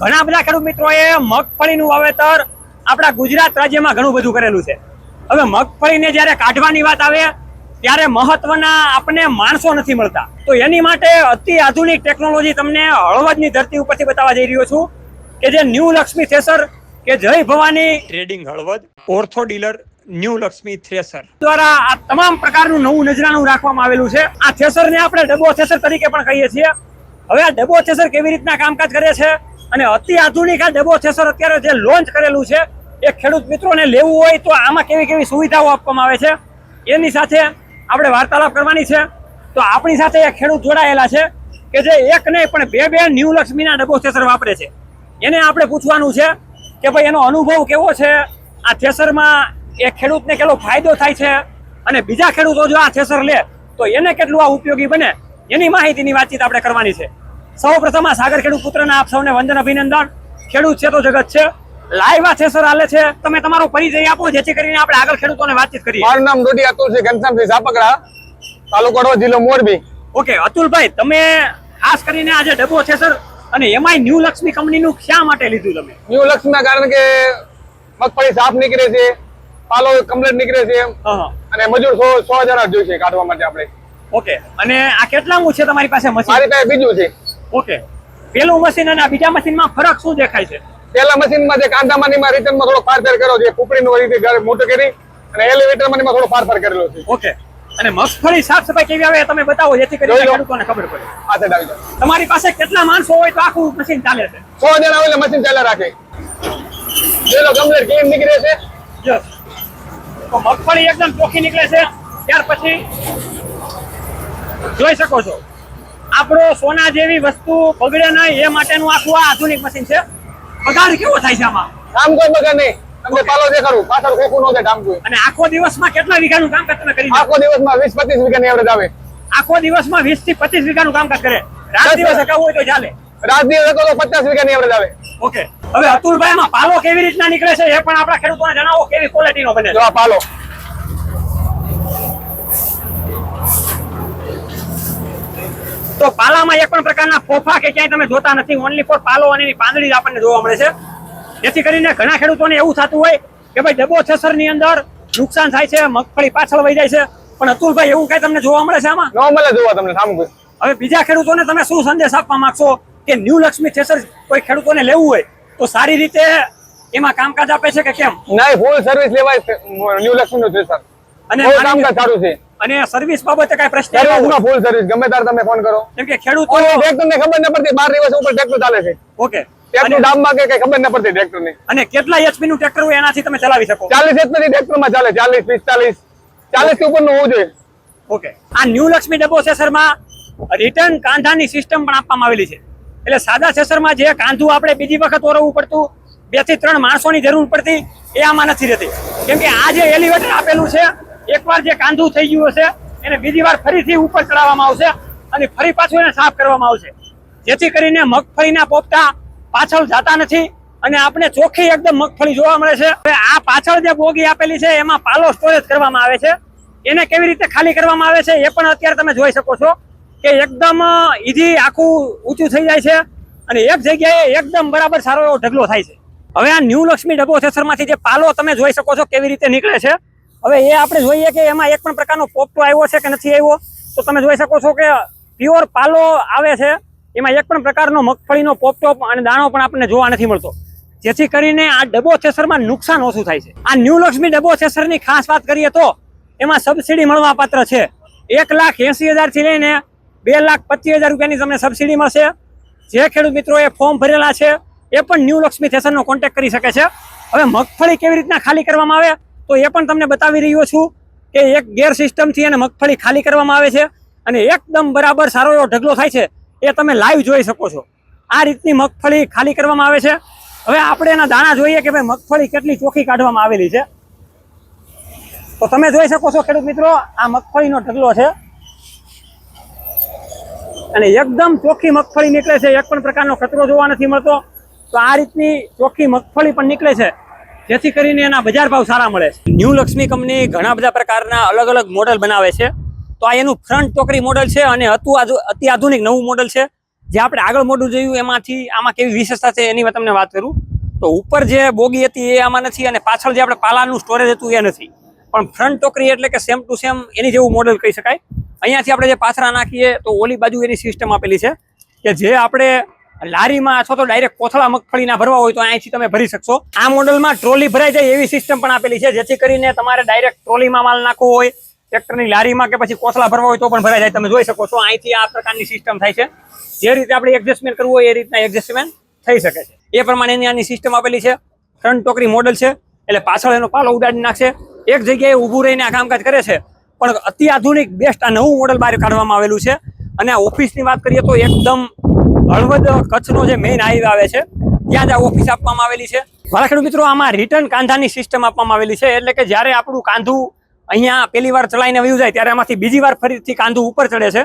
ઘણા બધા ખેડૂત મિત્રોએ મગફળીનું વાવેતર આપણા ગુજરાત રાજ્યમાં ઘણું બધું કરેલું છે। હવે મગફળીને જ્યારે કાઢવાની વાત આવે ત્યારે મહત્વના આપણે માણસો નથી મળતા, તો એની માટે અતિ આધુનિક ટેકનોલોજી તમને હળવદની ધરતી ઉપરથી બતાવવા જઈ રહ્યો છું કે જે ન્યૂ લક્ષ્મી થ્રેસર કે જય Bhavani trading Halvad ortho dealer new Lakshmi thresher દ્વારા આ તમામ પ્રકારનું નવું નજરાણું રાખવામાં આવેલું છે। આ થ્રેસરને આપણે ડબો થ્રેસર તરીકે પણ કહીએ છીએ। હવે આ ડબો થ્રેસર કેવી રીતના કામકાજ કરે છે અને અતિ આધુનિક આ ડબો થ્રેસર અત્યારે જે લોન્ચ કરેલું છે એ ખેડૂત મિત્રોને લેવું હોય તો આમાં કેવી કેવી સુવિધાઓ આપવામાં આવે છે એની સાથે આપણે વાર્તાલાપ કરવાની છે। તો આપણી સાથે એક ખેડૂત જોડાયેલા છે કે જે એક નહીં પણ બે ન્યૂ લક્ષ્મીના ડબો થ્રેસર વાપરે છે। એને આપણે પૂછવાનું છે કે ભાઈ એનો અનુભવ કેવો છે, આ થ્રેસરમાં એ ખેડૂતને કેટલો ફાયદો થાય છે અને બીજા ખેડૂતો જો આ થ્રેસર લે તો એને કેટલું આ ઉપયોગી બને એની માહિતીની વાતચીત આપણે કરવાની છે। સૌપ્રથમ આ સાગર ખેડૂત પુત્રના આપ સૌને વંદન અભિનંદન। ખેડૂત છે તો જગત છે, લાઈવ આ થ્રેસર હાલે છે, તમે તમારો પરિચય આપો જેથી કરીને આપણે આગળ ખેડૂતોને વાતચીત કરીએ। મારું નામ ડોડી અતુલ છે, ઘનશ્યામસિંહ ઝાપકડા, તાલુકો હળવદ, જિલ્લો મોરબી। ઓકે અતુલભાઈ, તમે ખાસ કરીને આજે ડબો થ્રેસર અને એમાંય ન્યૂ લક્ષ્મી કંપનીનું શા માટે લીધું તમે? ન્યૂ લક્ષ્મીના કારણ કે મગફળી સાફ નીકળે છે, પાલો કમ્પ્લીટ નીકળે છે અને મજૂર 100,000 જોઈશે કાઢવા માટે આપણે। ઓકે, અને આ કેટલામું છે તમારી પાસે મશીન? મારી પાસે બીજું છે। ઓકે, પેલું મશીન અને આ બીજા મશીનમાં ફરક શું દેખાય છે? પેલા મશીનમાં જે કાંદામાં રિટર્નમાં થોડો ફારફેર કર્યો છે, કુપડીનું રીતે મોટું કરી અને એલિવેટરમાં થોડો ફારફેર કરેલો છે। ઓકે, અને મગફળી સાફ સફાઈ કેવી આવે તમે બતાવો જેથી કરીને ખેડૂતોને ખબર પડે। આ સાઈડ આવી જાઓ। તમારી પાસે કેટલા માણસો હોય તો આખું મશીન ચાલે છે? 100,000 આવે એટલે મશીન ચાલે રાખે। પેલો કમ્પ્લીટ ક્લીન નીકળે છે। યસ, તો મગફળી એકદમ ચોખ્ખી નીકળે છે। ત્યાર પછી જોઈ શકો છો આપણો સોના જેવી વસ્તુ બગડે નહીં એ માટેનું આખું આ આધુનિક મશીન છે। પગાર કેવો થાય છે આમાં? કામ કોઈ બગા નહીં, તમને પાલો દેખાડું, પાછળ ખોખું ન થાય કામ કોઈ। અને આખો દિવસમાં કેટલા વીઘાનું કામકાજ તમે કરી? આખો દિવસમાં 20-25 વીઘાની એવરેજ આવે। આખો દિવસમાં 20 થી 25 વીઘાનું કામકાજ કરે? રાત દિવસ હકાવું હોય તો ચાલે? રાત દિવસ તો 50 વીઘાની એવરેજ આવે। ઓકે, હવે અતુલભાઈ એમાં પાલો કેવી રીતના નીકળે છે એ પણ આપણા ખેડૂતોને જણાવો, કેવી ક્વોલિટીનો બને? જો આ પાલો તો પાલામાં એક પણ પ્રકારના ફોફા કે ક્યાંય તમે જોતા નથી, ઓનલી ફોર પાલો અને એની પાંદડી આપણને જોવા મળે છે। જેથી કરીને ઘણા ખેડૂતોને એવું થતું હોય કે ભાઈ ડબો થ્રેસરની અંદર નુકસાન થાય છે, મગફળી પાછળ વહી જાય છે, પણ અતુલભાઈ એવું કઈ તમને જોવા મળે છે આમાં? ન મળે જોવા તમને સામું। હવે બીજા ખેડૂતોને તમે શું સંદેશ આપવા માંગશો કે ન્યૂ લક્ષ્મી થ્રેસર કોઈ ખેડૂતોને લેવું હોય તો સારી રીતે એમાં કામકાજ આપે છે કે કેમ? નહીં, ફૂલ સર્વિસ લેવાય ન્યૂ લક્ષ્મીનું થ્રેસર અને કામકાજ સારું છે। અને સર્વિસ બાબતે કઈ પ્રશ્ન? સર્વિસમાં ફૂલ સર્વિસ, ગમે ત્યારે તમે ફોન કરો। કેમ કે ખેડૂતો ટ્રેક્ટરને ખબર ન પડતી, 12 દિવસ ઉપર ટ્રેક્ટર ચાલે છે। ઓકે, ટ્રેક્ટર ડામમાં કે કઈ ખબર ન પડતી ટ્રેક્ટરને। અને કેટલા એચપી નું ટ્રેક્ટર હોય એનાથી તમે ચલાવી શકો? 40 એચપી ટ્રેક્ટરમાં ચાલે, 40, 45, 40 થી ઉપરનું હોવું જોઈએ। ઓકે, આ ન્યૂ લક્ષ્મી ડબો થ્રેસરમાં રિટર્ન કાંધાની સિસ્ટમ પણ આપવામાં આવેલી છે। એટલે સાદા થ્રેસરમાં જે કાંધું આપણે બીજી વખત ઓરવવું પડતું, 2 થી 3 માણસોની જરૂર પડતી, એ આમાં નથી રહેતી। કેમ કે આ જે એલિવેટર આપેલું છે, એકવાર જે કાંધું થઈ ગયું હશે એને બીજી વાર ફરીથી ઉપર ચડાવવામાં આવશે અને ફરી પાછું એને સાફ કરવામાં આવશે, જેથી કરીને મગફળીના પોપટા પાછળ જતા નથી અને આપણે ચોખ્ખી એકદમ મગફળી જોવા મળે છે। હવે આ પાછળ જે બોગી આપેલી છે એમાં પાલો સ્ટોરેજ કરવામાં આવે છે, એને કેવી રીતે ખાલી કરવામાં આવે છે એ પણ અત્યારે તમે જોઈ શકો છો કે એકદમ ઈઝી આખું ઊંચું થઈ જાય છે અને એક જગ્યાએ એકદમ બરાબર સારો એવો ઢગલો થાય છે। હવે આ ન્યૂ લક્ષ્મી ડબો થ્રેસરમાંથી જે પાલો તમે જોઈ શકો છો કેવી રીતે નીકળે છે, હવે એ આપણે જોઈએ કે એમાં એક પણ પ્રકારનો પોપટો આવ્યો છે કે નથી આવ્યો, તો તમે જોઈ શકો છો કે પ્યોર પાલો આવે છે, એમાં એક પણ પ્રકારનો મગફળીનો પોપટો અને દાણો પણ આપણને જોવા નથી મળતો, જેથી કરીને આ ડબો થ્રેસરમાં નુકસાન ઓછું થાય છે। આ ન્યૂ લક્ષ્મી ડબો થ્રેસરની ખાસ વાત કરીએ તો એમાં સબસિડી મળવા પાત્ર છે। 1,80,000 થી લઈને 2,25,000 રૂપિયાની તમને સબસિડી મળશે। જે ખેડૂત મિત્રોએ ફોર્મ ભરેલા છે એ પણ ન્યૂ લક્ષ્મી થ્રેસરનો કોન્ટેક્ટ કરી શકે છે। હવે મગફળી કેવી રીતના ખાલી કરવામાં આવે તો એ પણ તમને બતાવી રહ્યો છું કે એક ગેર સિસ્ટમથી એને મગફળી ખાલી કરવામાં આવે છે અને એકદમ બરાબર સારો એવો ઢગલો થાય છે, એ તમે લાઈવ જોઈ શકો છો। આ રીતની મગફળી ખાલી કરવામાં આવે છે। હવે આપણે એના દાણા જોઈએ કે ભાઈ મગફળી કેટલી ચોખ્ખી કાઢવામાં આવેલી છે, તો તમે જોઈ શકો છો ખેડૂત મિત્રો આ મગફળીનો ઢગલો છે અને એકદમ ચોખ્ખી મગફળી નીકળે છે, એક પણ પ્રકારનો કચરો જોવા નથી મળતો। તો આ રીતની ચોખ્ખી મગફળી પણ નીકળે છે, જેથી કરીને એના બજાર ભાવ સારા મળે છે। ન્યૂ લક્ષ્મી કંપની ઘણા બધા પ્રકારના અલગ અલગ મોડેલ બનાવે છે, તો આ એનું ફ્રન્ટ ટોકરી મોડેલ છે અને અતિ આધુનિક નવું મોડેલ છે, જે આપણે આગળ મોડું જોયું એમાંથી આમાં કેવી વિશેષતા છે એની તમને વાત કરું તો ઉપર જે બોગી હતી એ આમાં નથી અને પાછળ જે આપણે પાલાનું સ્ટોરેજ હતું એ નથી, પણ ફ્રન્ટ ટોકરી એટલે કે સેમ ટુ સેમ એની જેવું મોડલ કહી શકાય. અહીંયાથી આપણે જે પાથરા નાખીએ તો ઓલી બાજુ એની સિસ્ટમ આપેલી છે કે જે આપણે લારીમાં અથવા તો ડાયરેક્ટ કોથળા મગફળીના ભરવા હોય તો અહીંથી તમે ભરી શકશો. આ મોડલમાં ટ્રોલી ભરાઈ જાય એવી સિસ્ટમ પણ આપેલી છે, જેથી કરીને તમારે ડાયરેક્ટ ટ્રોલીમાં માલ નાખવો હોય, ટ્રેક્ટરની લારીમાં કે પછી કોથળા ભરવા હોય તો પણ ભરાઈ જાય. તમે જોઈ શકો છો અહીંથી આ પ્રકારની સિસ્ટમ થાય છે. જે રીતે આપણે એડજસ્ટમેન્ટ કરવું હોય એ રીતના એડજસ્ટમેન્ટ થઈ શકે છે. એ પ્રમાણે એની આની સિસ્ટમ આપેલી છે. ફ્રન્ટ ટોકરી મોડલ છે એટલે પાછળ એનો પાલો ઉડાડી નાખશે, એક જગ્યાએ ઊભું રહીને આ કામકાજ કરે છે. પણ અતિ આધુનિક બેસ્ટ આ નવું મોડલ બહાર કાઢવામાં આવેલું છે. અને આ ઓફિસની વાત કરીએ તો એકદમ હળવદ કચ્છનો જે મેઇન હાઈવે આવે છે ત્યાં જ આ ઓફિસ આપવામાં આવેલી છે. મારા ખેડૂત મિત્રો, આમાં રિટર્ન કાંધાની સિસ્ટમ આપવામાં આવેલી છે, એટલે કે જ્યારે આપણું કાંધું અહીંયા પહેલી વાર ચલાવીને વયું જાય ત્યારે આમાંથી બીજી વાર ફરીથી કાંધું ઉપર ચડે છે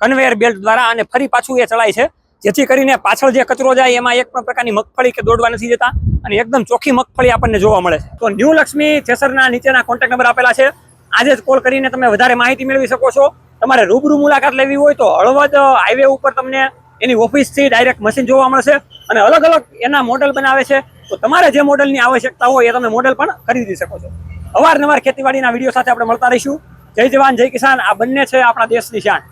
કન્વેયર બેલ્ટ દ્વારા અને ફરી પાછું એ ચલાય છે, જેથી કરીને પાછળ જે કચરો જાય એમાં એક પણ પ્રકારની મગફળી કે દોડવા નથી જતા અને એકદમ ચોખ્ખી મગફળી આપણને જોવા મળે છે. તો ન્યૂ લક્ષ્મી થ્રેસરના નીચેના કોન્ટેક્ટ નંબર આપેલા છે, આજે જ કોલ કરીને તમે વધારે માહિતી મેળવી શકો છો. તમારે રૂબરૂ મુલાકાત લેવી હોય તો હળવદ હાઈવે ઉપર તમને એની ઓફિસથી ડાયરેક્ટ મશીન જોવા મળશે અને અલગ અલગ એના મોડલ બનાવે છે. તો તમારે જે મોડલની આવશ્યકતા હોય એ તમે મોડલ પણ ખરીદી શકો છો. અવારનવાર ખેતીવાડીના વિડીયો સાથે આપણે મળતા રહીશું. જય જવાન જય કિસાન, આ બંને છે આપણા દેશની શાન.